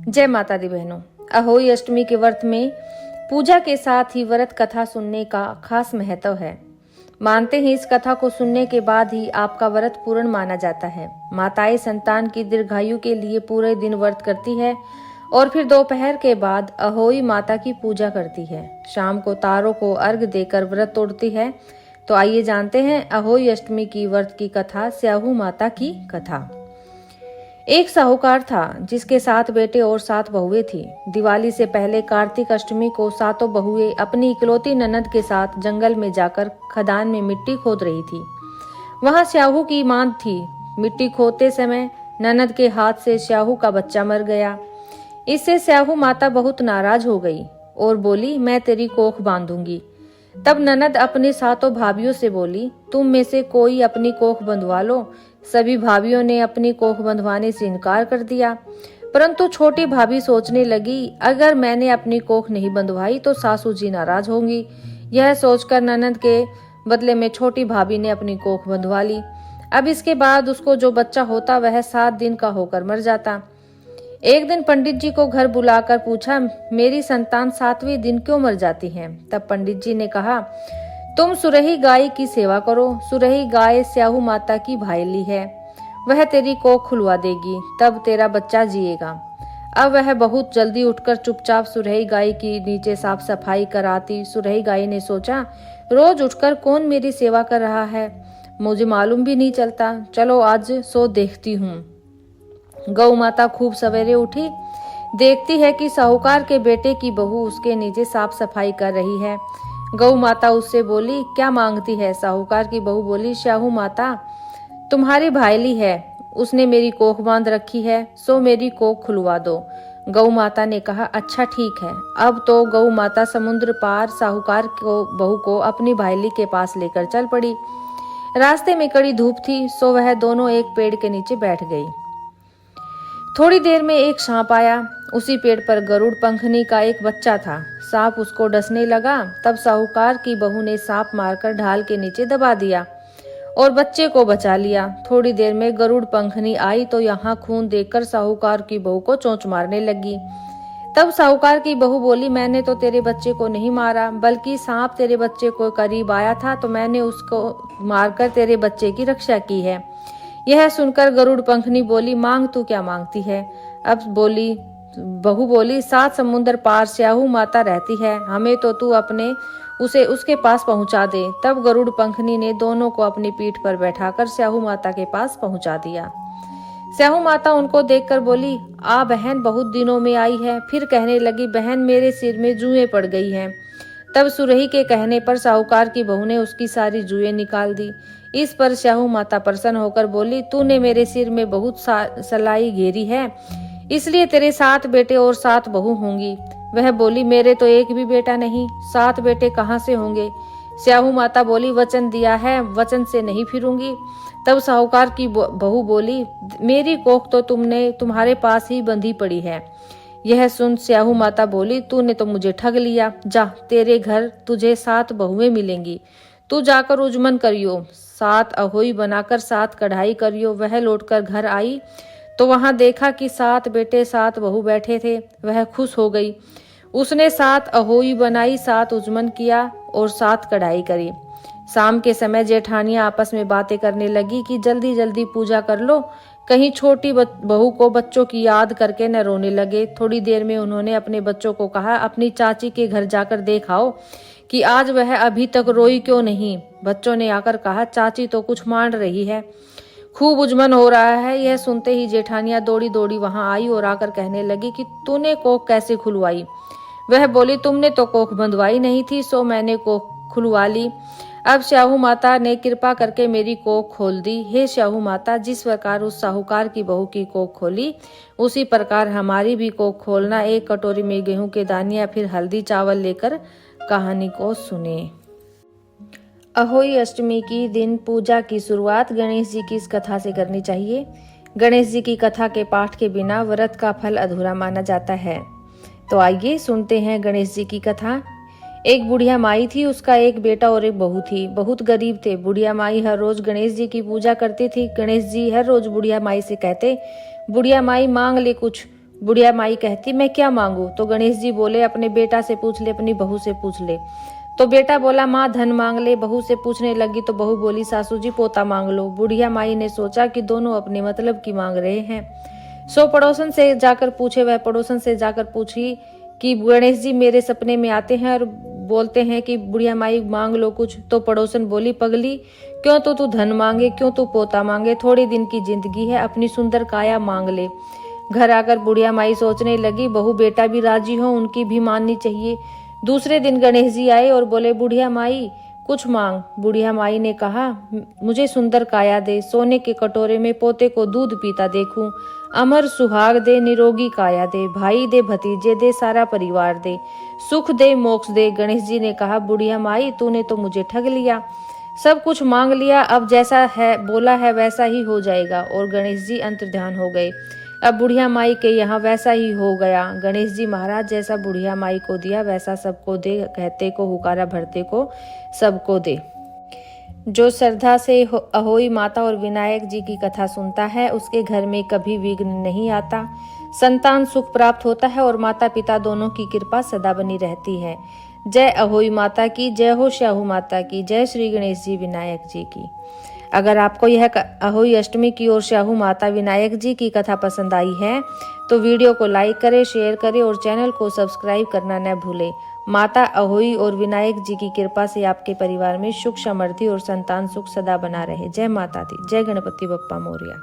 जय माता दी बहनों। अहोई अष्टमी के व्रत में पूजा के साथ ही व्रत कथा सुनने का खास महत्व है। मानते हैं इस कथा को सुनने के बाद ही आपका व्रत पूर्ण माना जाता है। माताएं संतान की दीर्घायु के लिए पूरे दिन व्रत करती है और फिर दोपहर के बाद अहोई माता की पूजा करती है। शाम को तारों को अर्घ देकर व्रत तोड़ती है। तो आइए जानते हैं अहोई अष्टमी की व्रत की कथा, स्याहू माता की कथा। एक साहूकार था जिसके 7 बेटे और 7 बहुएं थी। दिवाली से पहले कार्तिक अष्टमी को 7 बहुएं अपनी इकलौती ननद के साथ जंगल में जाकर खदान में मिट्टी खोद रही थी। वहां स्याहू की मांद थी। मिट्टी खोदते समय ननद के हाथ से स्याहू का बच्चा मर गया। इससे स्याहू माता बहुत नाराज हो गई और बोली, मैं तेरी कोख बांधूंगी। तब ननद अपने 7 भाभियों से बोली, तुम में से कोई अपनी कोख बंधवा लो। सभी भाभियों ने अपनी कोख बंधवाने से इनकार कर दिया, परंतु छोटी भाभी सोचने लगी, अगर मैंने अपनी कोख नहीं बंधवाई तो सासू जी नाराज होंगी। यह सोचकर ननद के बदले में छोटी भाभी ने अपनी कोख बंधवा ली। अब इसके बाद उसको जो बच्चा होता वह 7 दिन का होकर मर जाता। एक दिन पंडित जी को घर बुलाकर पूछा, मेरी संतान 7वें दिन क्यों मर जाती है? तब पंडित जी ने कहा, तुम सुरही गाय की सेवा करो। सुरही गाय स्याहू माता की भाईली है, वह तेरी कोख खुलवा देगी, तब तेरा बच्चा जिएगा। अब वह बहुत जल्दी उठकर चुपचाप सुरही गाय की नीचे साफ सफाई कराती। सुरही गाय ने सोचा, रोज उठकर कौन मेरी सेवा कर रहा है, मुझे मालूम भी नहीं चलता, चलो आज सो देखती हूँ। गौ माता खूब सवेरे उठी, देखती है कि साहूकार के बेटे की बहू उसके नीचे साफ सफाई कर रही है। गौ माता उससे बोली, क्या मांगती है? साहूकार की बहू बोली, स्याहू माता तुम्हारी भाईली है, उसने मेरी कोख बांध रखी है, सो मेरी कोख खुलवा दो। गौ माता ने कहा, अच्छा ठीक है। अब तो गौ माता समुद्र पार साहूकार को बहू को अपनी भाईली के पास लेकर चल पड़ी। रास्ते में कड़ी धूप थी, सो वह दोनों एक पेड़ के नीचे बैठ गई। थोड़ी देर में एक सांप आया। उसी पेड़ पर गरुड़ पंखनी का एक बच्चा था। सांप उसको डसने लगा। तब साहूकार की बहू ने सांप मारकर ढाल के नीचे दबा दिया और बच्चे को बचा लिया। थोड़ी देर में गरुड़ पंखनी आई तो यहाँ खून देखकर साहूकार की बहू को चोंच मारने लगी। तब साहूकार की बहू बोली, मैंने तो तेरे बच्चे को नहीं मारा, बल्कि सांप तेरे बच्चे को करीब आया था तो मैंने उसको मारकर तेरे बच्चे की रक्षा की है। यह सुनकर गरुड़ पंखनी बोली, मांग तू क्या मांगती है? अब बहू बोली, 7 समुद्र पार स्याहू माता रहती है, हमें तो तू उसे उसके पास पहुंचा दे। तब गरुड़ पंखनी ने दोनों को अपनी पीठ पर बैठाकर स्याहू माता के पास पहुंचा दिया। स्याहू माता उनको देखकर बोली, आ बहन बहुत दिनों में आई है। फिर कहने लगी, बहन मेरे सिर में जुएं पड़ गई हैं। तब सुरही के कहने पर साहूकार की बहू ने उसकी सारी जुएं निकाल दी। इस पर स्याहू माता प्रसन्न होकर बोली, तूने मेरे सिर में बहुत सलाई घेरी है, इसलिए तेरे 7 बेटे और 7 बहू होंगी। वह बोली, मेरे तो एक भी बेटा नहीं, 7 बेटे कहाँ से होंगे? स्याहू माता बोली, वचन दिया है, वचन से नहीं फिरूंगी। तब साहूकार की बहू बोली, मेरी कोख तो तुम्हारे पास ही बंधी पड़ी है। यह सुन स्याहू माता बोली, तूने तो मुझे ठग लिया, जा तेरे घर तुझे 7 बहुएं मिलेंगी, तू जाकर उजमन करियो, 7 अहोई बनाकर 7 कढ़ाई करियो। वह लौटकर घर आई तो वहां देखा कि 7 बेटे 7 बहू बैठे थे। वह खुश हो गई। उसने 7 अहोई बनाई, 7 उजमन किया और 7 कढ़ाई करी। शाम के समय जेठानियां आपस में बातें करने लगी कि जल्दी जल्दी पूजा कर लो, कहीं छोटी बहू को बच्चों की याद करके न रोने लगे। थोड़ी देर में उन्होंने अपने बच्चों को कहा, अपनी चाची के घर जाकर देखाओ कि आज वह अभी तक रोई क्यों नहीं। बच्चों ने आकर कहा, चाची तो कुछ मान रही है, खूब उजमन हो रहा है। यह सुनते ही जेठानियां दौड़ी दौड़ी वहां आई और आकर कहने लगी कि तूने कोख कैसे खुलवाई? वह बोली, तुमने तो कोख बंधवाई नहीं थी, सो मैंने कोख खुलवा ली। अब स्याहू माता ने कृपा करके मेरी कोख खोल दी। हे स्याहू माता, जिस प्रकार उस साहूकार की बहू की कोख खोली, उसी प्रकार हमारी भी कोख खोलना। एक कटोरी में गेहूं के दाने या फिर हल्दी चावल लेकर कहानी को सुने। अहोई अष्टमी की दिन पूजा की शुरुआत गणेश जी की इस कथा से करनी चाहिए। गणेश जी की कथा के पाठ के बिना व्रत का फल अधूरा माना जाता है। तो आइए सुनते हैं गणेश जी की कथा। एक बुढ़िया माई थी, उसका एक बेटा और एक बहू थी। बहुत गरीब थे। बुढ़िया माई हर रोज गणेश जी की पूजा करती थी। गणेश जी हर रोज बुढ़िया माई से कहते, बुढ़िया माई मांग ले कुछ। बुढ़िया माई कहती, मैं क्या मांगू? तो गणेश जी बोले, अपने बेटा से पूछ ले, अपनी बहू से पूछ ले। तो बेटा बोला, माँ धन मांग ले। बहू से पूछने लगी तो बहू बोली, सासू जी पोता मांग लो। बुढ़िया माई ने सोचा कि दोनों अपने मतलब की मांग रहे हैं। सो पड़ोसन से जाकर पूछे। वह पड़ोसन से जाकर पूछी कि गणेश जी मेरे सपने में आते हैं और बोलते हैं कि बुढ़िया माई मांग लो कुछ। तो पड़ोसन बोली, पगली, क्यों तो तू धन मांगे, क्यों तू पोता मांगे? थोड़ी दिन की जिंदगी है, अपनी सुंदर काया मांग ले। घर आकर बुढ़िया माई सोचने लगी, बहू बेटा भी राजी हो, उनकी भी माननी चाहिए। दूसरे दिन गणेश जी आए और बोले, बुढ़िया माई कुछ मांग। बुढ़िया माई ने कहा, मुझे सुंदर काया दे, सोने के कटोरे में पोते को दूध पीता देखूं, अमर सुहाग दे, निरोगी काया दे, भाई दे, भतीजे दे, सारा परिवार दे, सुख दे, मोक्ष दे। गणेश जी ने कहा, बुढ़िया माई तूने तो मुझे ठग लिया, सब कुछ मांग लिया, अब जैसा है बोला है वैसा ही हो जाएगा। और गणेश जी अंतर्ध्यान हो गए। अब बुढ़िया माई के यहाँ वैसा ही हो गया। गणेश जी महाराज जैसा बुढ़िया माई को दिया वैसा सबको दे, कहते को हुकारा भरते को सबको दे। जो श्रद्धा से अहोई माता और विनायक जी की कथा सुनता है उसके घर में कभी विघ्न नहीं आता, संतान सुख प्राप्त होता है और माता पिता दोनों की कृपा सदा बनी रहती है। जय अहोई माता की, जय हो श्याहू माता की, जय श्री गणेश जी विनायक जी की। अगर आपको यह अहोई अष्टमी की और श्याहू माता विनायक जी की कथा पसंद आई है तो वीडियो को लाइक करें, शेयर करें और चैनल को सब्सक्राइब करना न भूलें। माता अहोई और विनायक जी की कृपा से आपके परिवार में सुख समृद्धि और संतान सुख सदा बना रहे। जय माता दी, जय गणपति बप्पा मोरया।